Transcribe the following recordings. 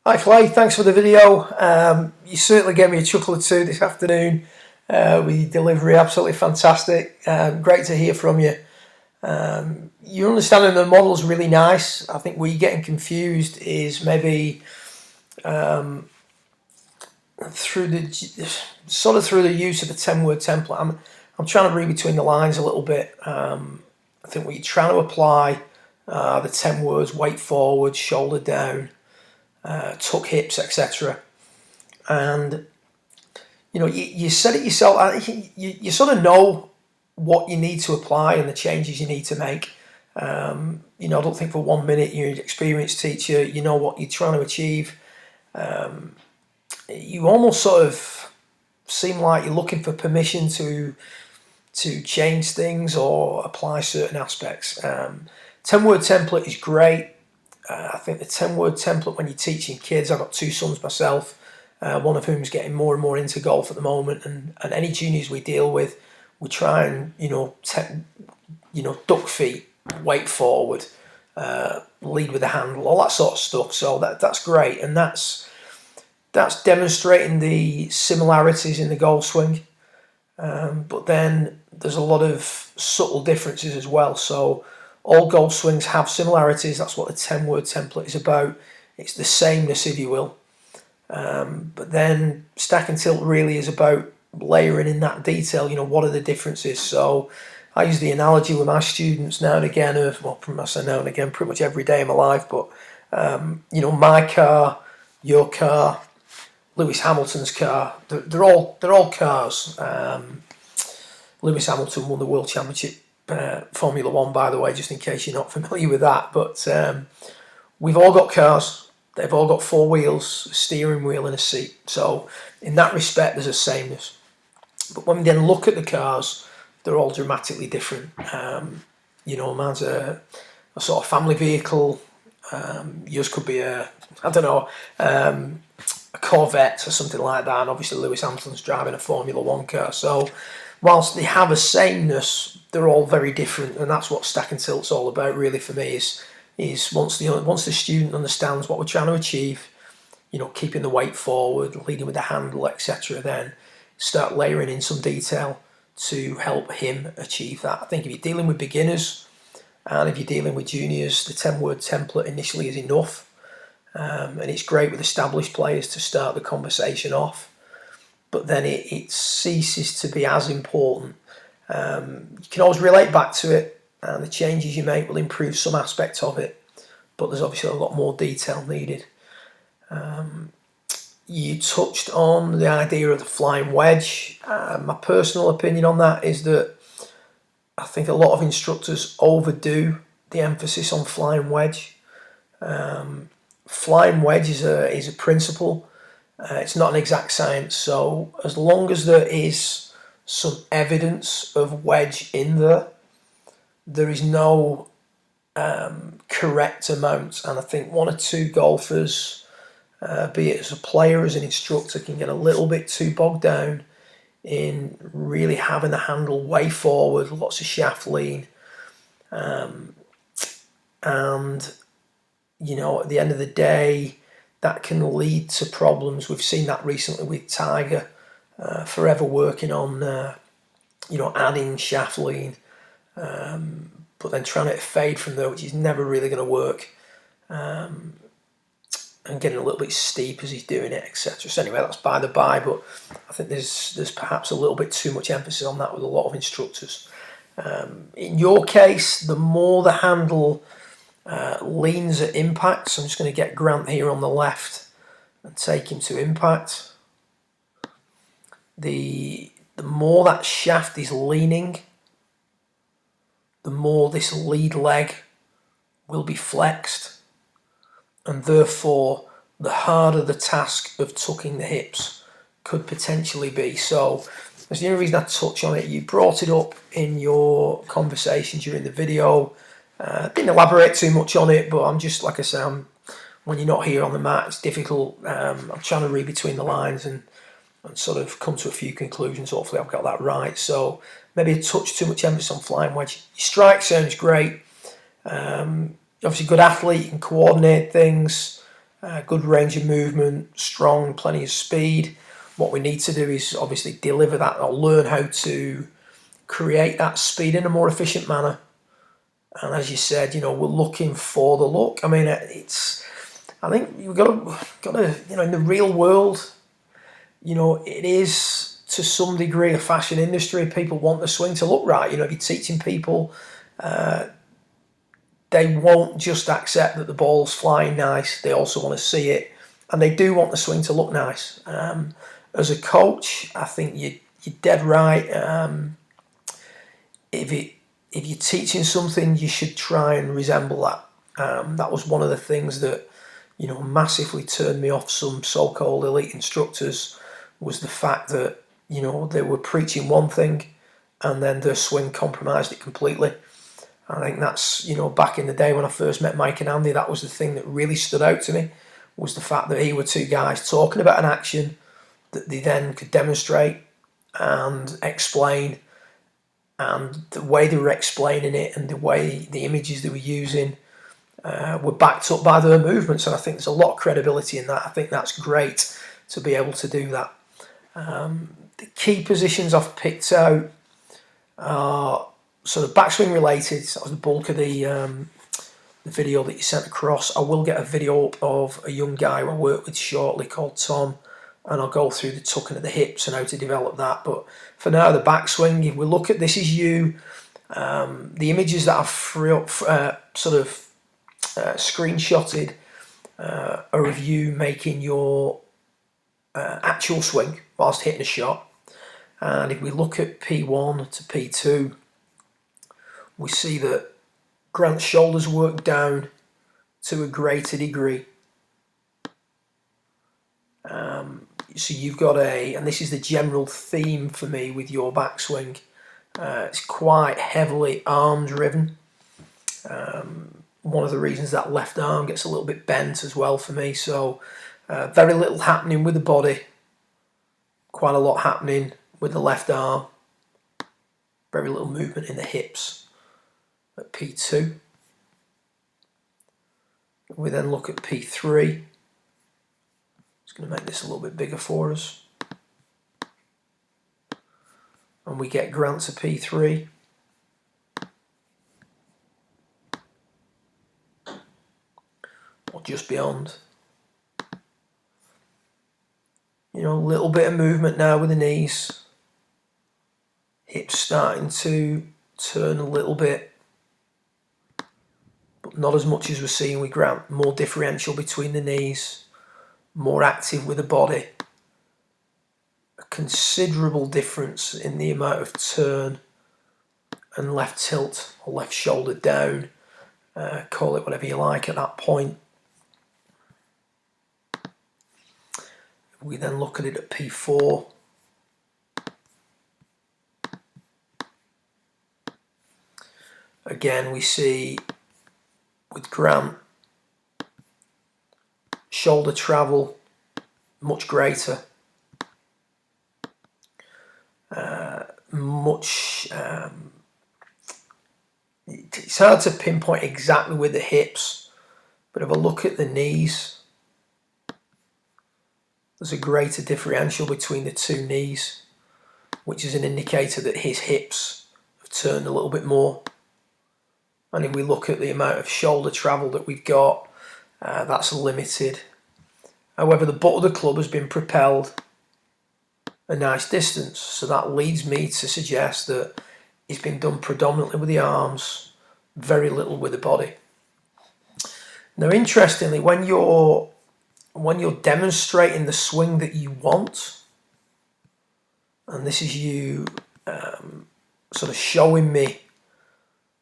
Hi Clay, thanks for the video. You certainly gave me a chuckle or two this afternoon with your delivery, absolutely fantastic. Great to hear from you. Your understanding of the model is really nice. I think where you're getting confused is maybe through the use of the 10-word template. I'm trying to read between the lines a little bit. I think what you're trying to apply the 10 words: weight forward, shoulder down, tuck hips, etc. And you said it yourself. You sort of know what you need to apply and the changes you need to make. I don't think for 1 minute you're an experienced teacher. You know what you're trying to achieve. You almost sort of seem like you're looking for permission to change things or apply certain aspects. 10-word template is great. I think the 10-word template when you're teaching kids, I've got two sons myself, one of whom's getting more and more into golf at the moment, and any juniors we deal with, we try and duck feet, weight forward, lead with the handle, all that sort of stuff. So that's great, and that's demonstrating the similarities in the golf swing. But then there's a lot of subtle differences as well. So all golf swings have similarities. That's what the 10-word template is about. It's the sameness, if you will. But then stack and tilt really is about layering in that detail. What are the differences? So I use the analogy with my students now and again I say now and again, pretty much every day of my life. But my car, your car, Lewis Hamilton's car, they're all cars. Lewis Hamilton won the World Championship Formula One, by the way, just in case you're not familiar with that. But we've all got cars. They've all got four wheels, a steering wheel and a seat. So in that respect, there's a sameness. But when we then look at the cars, they're all dramatically different. Mine's a sort of family vehicle. Yours could be a Corvette or something like that. And obviously Lewis Hamilton's driving a Formula One car. So whilst they have a sameness, they're all very different. And that's what stack and tilt's all about, really, for me, is once the student understands what we're trying to achieve, keeping the weight forward, leading with the handle, etc., then start layering in some detail to help him achieve that. I think if you're dealing with beginners and if you're dealing with juniors, the 10-word template initially is enough. And it's great with established players to start the conversation off, but then it ceases to be as important. You can always relate back to it, and the changes you make will improve some aspect of it, but there's obviously a lot more detail needed. You touched on the idea of the flying wedge. My personal opinion on that is that I think a lot of instructors overdo the emphasis on flying wedge. Flying wedge is a principle. It's not an exact science. So as long as there is some evidence of wedge in there, there is no correct amount. And I think one or two golfers, be it as a player, as an instructor, can get a little bit too bogged down in really having the handle way forward, lots of shaft lean, and at the end of the day, that can lead to problems. We've seen that recently with Tiger, forever working on, adding shaft lean, but then trying to fade from there, which is never really going to work, and getting a little bit steep as he's doing it, etc. So anyway, that's by the by, but I think there's perhaps a little bit too much emphasis on that with a lot of instructors. In your case, the more the handle leans at impact, so I'm just going to get Grant here on the left and take him to impact. The more that shaft is leaning, the more this lead leg will be flexed, and therefore the harder the task of tucking the hips could potentially be. So that's the only reason I touch on it. You brought it up in your conversation during the video. Didn't elaborate too much on it, but I'm just, like I say, when you're not here on the mat, it's difficult. I'm trying to read between the lines and sort of come to a few conclusions. Hopefully I've got that right. So maybe a touch too much emphasis on flying wedge. Your strike sounds great. Obviously good athlete, you can coordinate things. good range of movement, strong, plenty of speed. What we need to do is obviously deliver that or learn how to create that speed in a more efficient manner. And as you said, we're looking for the look. I mean, I think you've got to, in the real world, it is to some degree a fashion industry. People want the swing to look right. If you're teaching people, they won't just accept that the ball's flying nice. They also want to see it, and they do want the swing to look nice. As a coach, I think you're dead right. If you're teaching something, you should try and resemble that. That was one of the things that massively turned me off some so-called elite instructors, was the fact that they were preaching one thing and then their swing compromised it completely. I think that's, back in the day when I first met Mike and Andy, that was the thing that really stood out to me, was the fact that here were two guys talking about an action that they then could demonstrate and explain, and the way they were explaining it and the images they were using were backed up by their movements. And I think there's a lot of credibility in that. I think that's great to be able to do that. The key positions I've picked out are sort of backswing related. That was the bulk of the video that you sent across. I will get a video up of a young guy I work with shortly called Tom, and I'll go through the tucking of the hips and how to develop that. But for now, the backswing, if we look at this is you, the images that I've screenshotted are of you making your actual swing whilst hitting a shot. And if we look at P1 to P2, we see that Grant's shoulders work down to a greater degree. So you've got and this is the general theme for me with your backswing, it's quite heavily arm driven. One of the reasons that left arm gets a little bit bent as well for me. So very little happening with the body, quite a lot happening with the left arm, very little movement in the hips at P2. We then look at P3. It's going to make this a little bit bigger for us. And we get Grant to P3. Or just beyond. A little bit of movement now with the knees. Hips starting to turn a little bit, but not as much as we're seeing with Grant. More differential between the knees, more active with the body. A considerable difference in the amount of turn and left tilt or left shoulder down. Call it whatever you like at that point. We then look at it at P4. Again, we see with Grant, shoulder travel much greater. It's hard to pinpoint exactly with the hips, but if I look at the knees, there's a greater differential between the two knees, which is an indicator that his hips have turned a little bit more. And if we look at the amount of shoulder travel that we've got, that's limited. However, the butt of the club has been propelled a nice distance, so that leads me to suggest that it's been done predominantly with the arms, very little with the body. Now, interestingly, when you're demonstrating the swing that you want, and this is you sort of showing me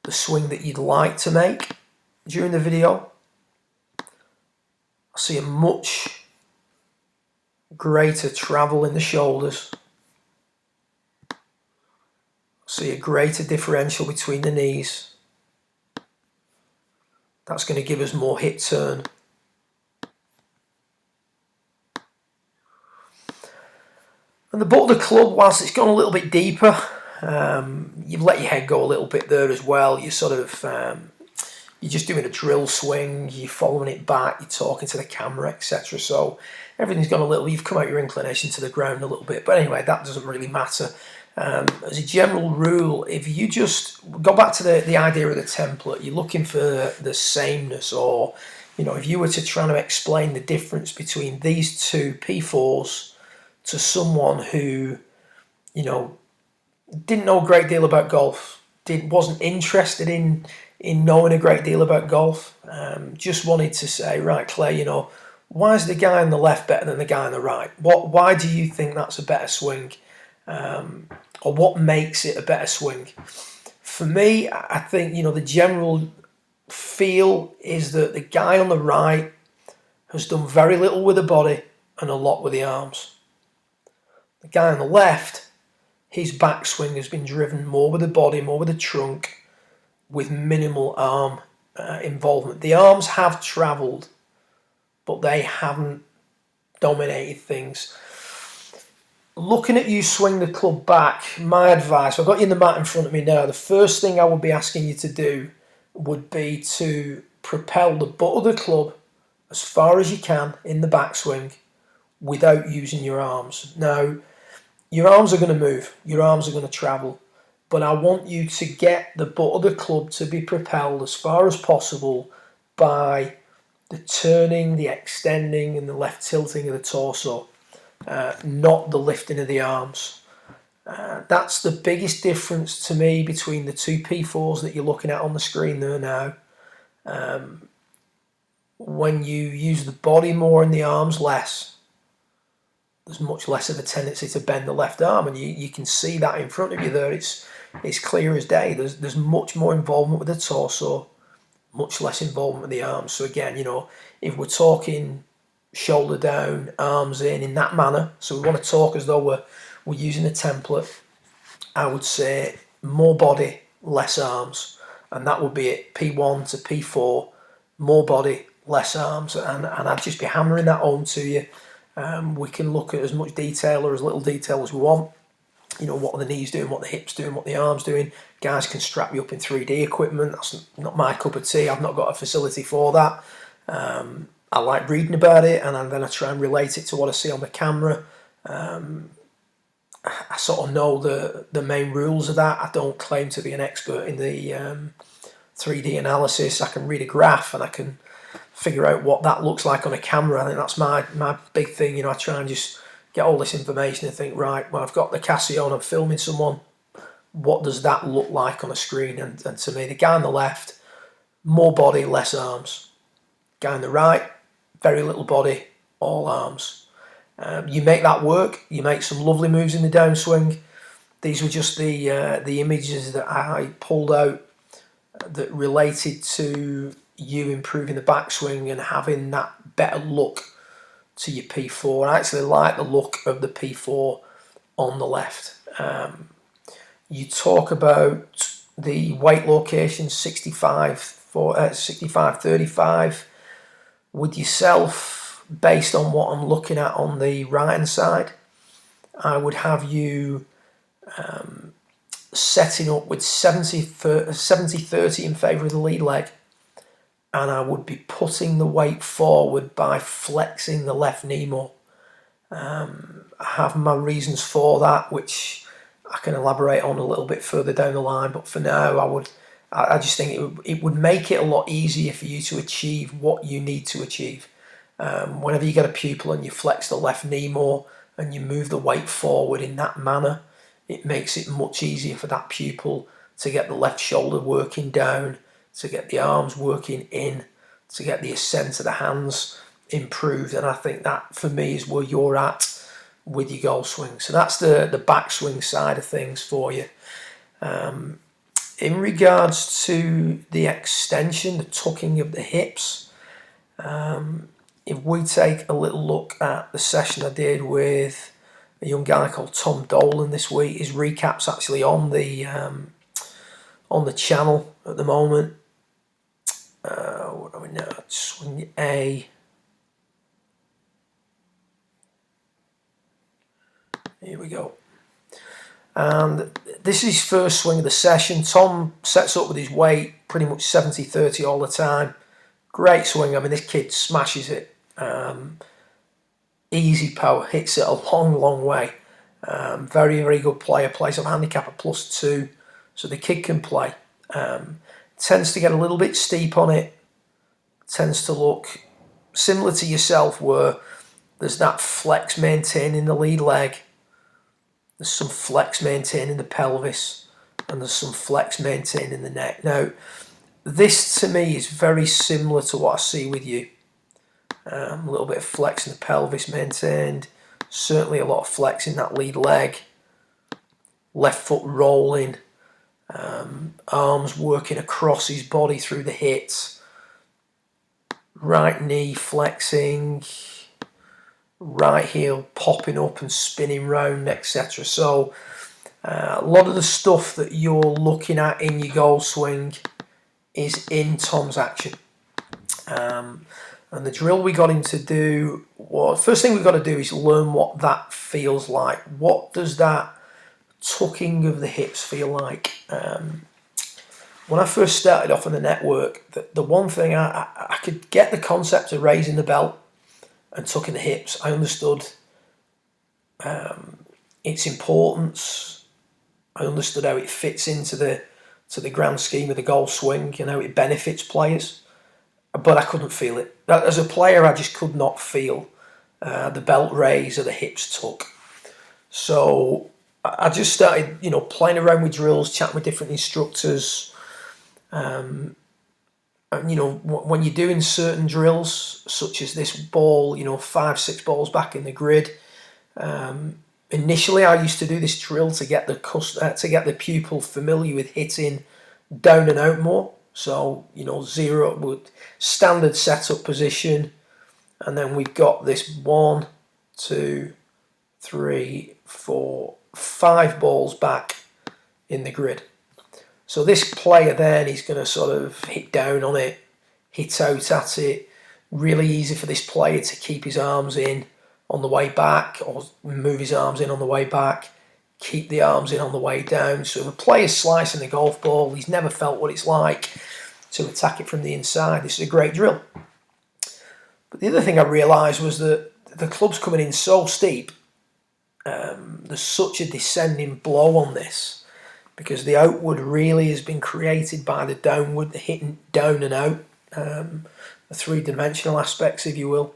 the swing that you'd like to make during the video, I see a much greater travel in the shoulders. I see a greater differential between the knees. That's going to give us more hip turn. And the butt of the club, whilst it's gone a little bit deeper, you've let your head go a little bit there as well. You sort of, you're just doing a drill swing, you're following it back, you're talking to the camera, etc. So everything's gone a little, you've come out your inclination to the ground a little bit. But anyway, that doesn't really matter. As a general rule, if you just go back to the idea of the template, you're looking for the sameness, or, you know, if you were to try to explain the difference between these two P4s to someone who, you know, didn't know a great deal about golf, wasn't interested in knowing a great deal about golf, just wanted to say, right, Clay, you know, why is the guy on the left better than the guy on the right? Why do you think that's a better swing? Or what makes it a better swing? For me, I think, you know, the general feel is that the guy on the right has done very little with the body and a lot with the arms. The guy on the left, his backswing has been driven more with the body, more with the trunk, with minimal arm involvement. The arms have travelled, but they haven't dominated things. Looking at you swing the club back, my advice, I've got you in the mat in front of me now, the first thing I would be asking you to do would be to propel the butt of the club as far as you can in the backswing without using your arms. Now, your arms are going to move, your arms are going to travel, but I want you to get the butt of the club to be propelled as far as possible by the turning, the extending and the left tilting of the torso. Not the lifting of the arms. That's the biggest difference to me between the two P4s that you're looking at on the screen there now. When you use the body more and the arms less, there's much less of a tendency to bend the left arm, and you can see that in front of you there. It's clear as day. There's much more involvement with the torso, much less involvement with the arms. So again, you know, if we're talking shoulder down, arms in that manner, so we want to talk as though we're using a template, I would say more body, less arms, and that would be it. P1 to P4, more body, less arms, and I'd just be hammering that home to you. We can look at as much detail or as little detail as we want. You know, what are the knees doing, what the hips doing, what the arms doing. Guys can strap you up in 3D equipment. That's not my cup of tea. I've not got a facility for that. I like reading about it, and then I try and relate it to what I see on the camera. I sort of know the main rules of that. I don't claim to be an expert in the 3D analysis. I can read a graph and I can figure out what that looks like on a camera. I think that's my big thing. You know, I try and just get all this information and think, right, well, I've got the Casio and I'm filming someone. What does that look like on a screen? And to me, the guy on the left, more body, less arms. Guy on the right, very little body, all arms. You make that work. You make some lovely moves in the downswing. These were just the images that I pulled out that related to you improving the backswing and having that better look to your P4. I actually like the look of the P4 on the left. You talk about the weight location 65 35. With yourself, based on what I'm looking at on the right hand side, I would have you setting up with 70-30 in favour of the lead leg, and I would be putting the weight forward by flexing the left knee more. I have my reasons for that, which I can elaborate on a little bit further down the line, but for now I just think it would make it a lot easier for you to achieve what you need to achieve. Whenever you get a pupil and you flex the left knee more and you move the weight forward in that manner, it makes it much easier for that pupil to get the left shoulder working down, to get the arms working in, to get the ascent of the hands improved. And I think that, for me, is where you're at with your golf swing. So that's the backswing side of things for you. In regards to the extension, the tucking of the hips, if we take a little look at the session I did with a young guy called Tom Dolan this week, his recap's actually on the channel at the moment. What do we know? Swing A. Here we go. And this is his first swing of the session. Tom sets up with his weight, pretty much 70-30 all the time. Great swing. I mean, this kid smashes it. Easy power, hits it a long, long way. Very, very good player. Plays a handicap of +2, so the kid can play. Tends to get a little bit steep on it. Tends to look similar to yourself, where there's that flex maintaining the lead leg. There's some flex maintaining the pelvis, and there's some flex maintaining the neck. Now, this to me is very similar to what I see with you. A little bit of flex in the pelvis maintained. Certainly a lot of flex in that lead leg. Left foot rolling. Arms working across his body through the hits. Right knee flexing. Right heel popping up and spinning round, etc. So a lot of the stuff that you're looking at in your goal swing is in Tom's action. And the drill we got him to do, well, first thing we've got to do is learn what that feels like. What does that tucking of the hips feel like? When I first started off on the network, the one thing I could get the concept of raising the belt and tucking the hips. I understood its importance. I understood how it fits into the grand scheme of the golf swing and how it benefits players. But I couldn't feel it. As a player, I just could not feel the belt raise or the hips tuck. So I just started, playing around with drills, chatting with different instructors. And, when you're doing certain drills, such as this ball, 5-6 balls back in the grid. Initially, I used to do this drill to get the pupil familiar with hitting down and out more. So, zero would standard setup position, and then we've got this 1, 2, 3, 4, 5 balls back in the grid. So this player then is going to sort of hit down on it, hit out at it. Really easy for this player to keep his arms in on the way back, or move his arms in on the way back, keep the arms in on the way down. So if a player's slicing the golf ball, he's never felt what it's like to attack it from the inside. This is a great drill. But the other thing I realised was that the club's coming in so steep. There's such a descending blow on this, because the outward really has been created by the downward, the hitting down and out, the three-dimensional aspects, if you will,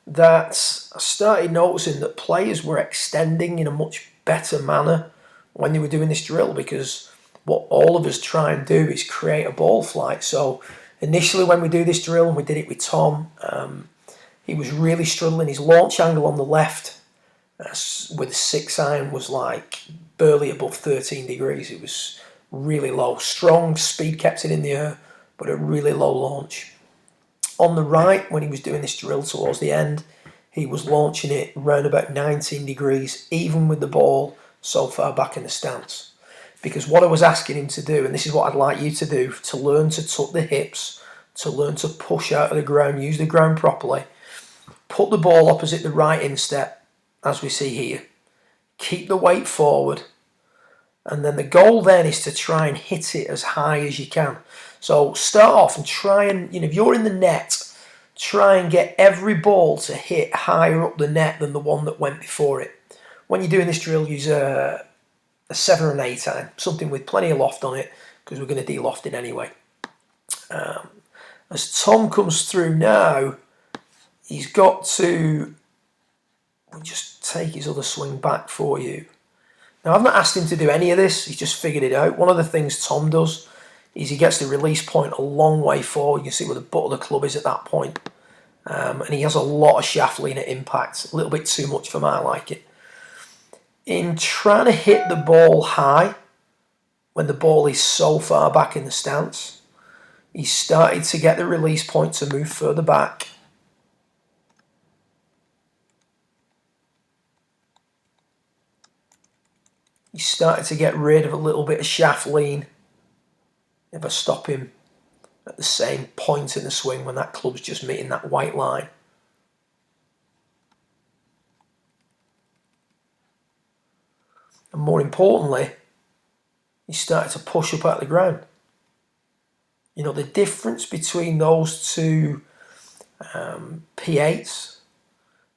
that I started noticing that players were extending in a much better manner when they were doing this drill, because what all of us try and do is create a ball flight. So initially when we do this drill, and we did it with Tom, he was really struggling. His launch angle on the left with a 6-iron was like barely above 13 degrees. It was really low. Strong speed kept it in the air, but a really low launch. On the right, when he was doing this drill towards the end, he was launching it around about 19 degrees, even with the ball so far back in the stance. Because what I was asking him to do, and this is what I'd like you to do, to learn to tuck the hips, to learn to push out of the ground, use the ground properly, put the ball opposite the right instep, as we see here. Keep the weight forward, and then the goal then is to try and hit it as high as you can. So start off and try and, if you're in the net, try and get every ball to hit higher up the net than the one that went before it. When you're doing this drill, use a 7 or an 8-iron, something with plenty of loft on it, because we're going to de-loft it anyway. As Tom comes through now, he's got to just take his other swing back for you. Now, I've not asked him to do any of this. He's just figured it out. One of the things Tom does is he gets the release point a long way forward. You can see where the butt of the club is at that point. And he has a lot of shaft lean at impact. A little bit too much for my liking. In trying to hit the ball high, when the ball is so far back in the stance, he started to get the release point to move further back. He started to get rid of a little bit of shaft lean. If I stop him at the same point in the swing when that club's just meeting that white line. And more importantly, he started to push up out of the ground. You know, the difference between those two P8s,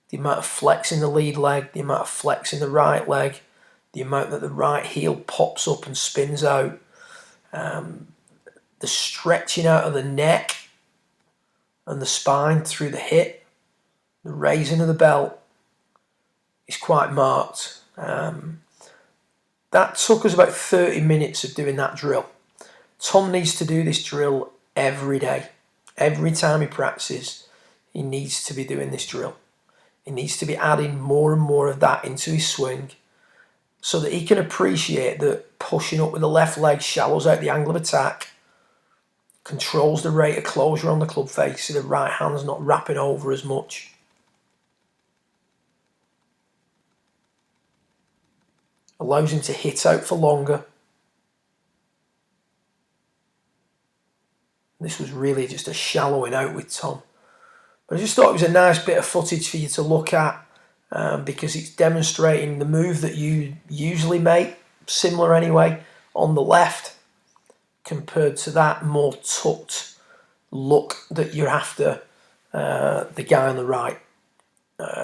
the amount of flex in the lead leg, the amount of flex in the right leg, the amount that the right heel pops up and spins out, the stretching out of the neck and the spine through the hip, the raising of the belt is quite marked. That took us about 30 minutes of doing that drill. Tom needs to do this drill every day. Every time he practices, he needs to be doing this drill. He needs to be adding more and more of that into his swing so that he can appreciate that pushing up with the left leg shallows out the angle of attack, controls the rate of closure on the club face so the right hand's not wrapping over as much. Allows him to hit out for longer. This was really just a shallowing out with Tom. But I just thought it was a nice bit of footage for you to look at because it's demonstrating the move that you usually make, similar anyway, on the left compared to that more tucked look that you're after the guy on the right.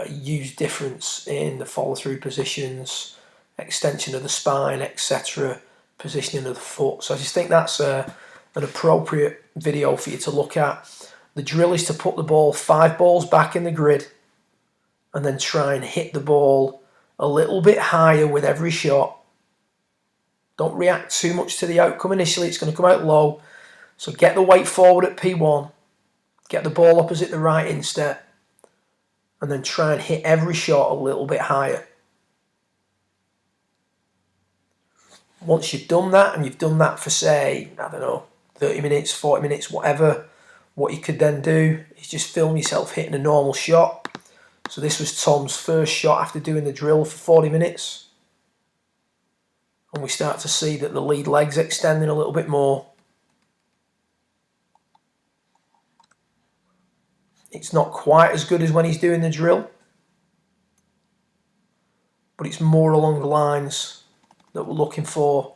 Huge difference in the follow through positions, extension of the spine, etc., positioning of the foot. So I just think that's an appropriate video for you to look at. The drill is to put the ball 5 balls back in the grid and then try and hit the ball a little bit higher with every shot. Don't react too much to the outcome initially, it's going to come out low. So get the weight forward at P1, get the ball opposite the right instep, and then try and hit every shot a little bit higher. Once you've done that, and you've done that for, say, I don't know, 30 minutes, 40 minutes, whatever, what you could then do is just film yourself hitting a normal shot. So this was Tom's first shot after doing the drill for 40 minutes. And we start to see that the lead leg's extending a little bit more. It's not quite as good as when he's doing the drill, but it's more along the lines that we're looking for.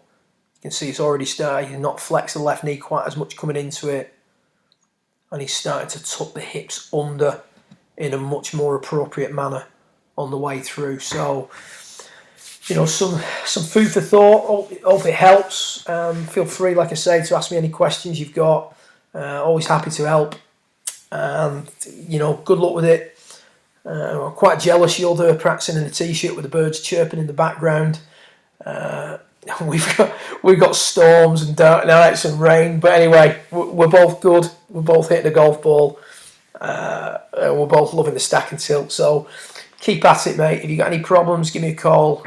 You can see it's already started. He's not flexed the left knee quite as much coming into it. And he's starting to tuck the hips under in a much more appropriate manner on the way through. So, you know, some food for thought. Hope it helps. Feel free, like I say, to ask me any questions you've got. Always happy to help. And, you know, good luck with it. I'm quite jealous you're there practicing in a t-shirt with the birds chirping in the background. We've got storms and dark nights and rain, but anyway, we're both good. We're both hitting a golf ball. We're both loving the stack and tilt. So keep at it, mate. If you got any problems, give me a call.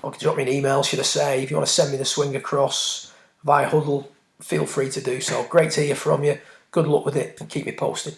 Or drop me an email, should I say. If you want to send me the swing across via Huddle, feel free to do so. Great to hear from you. Good luck with it and keep me posted.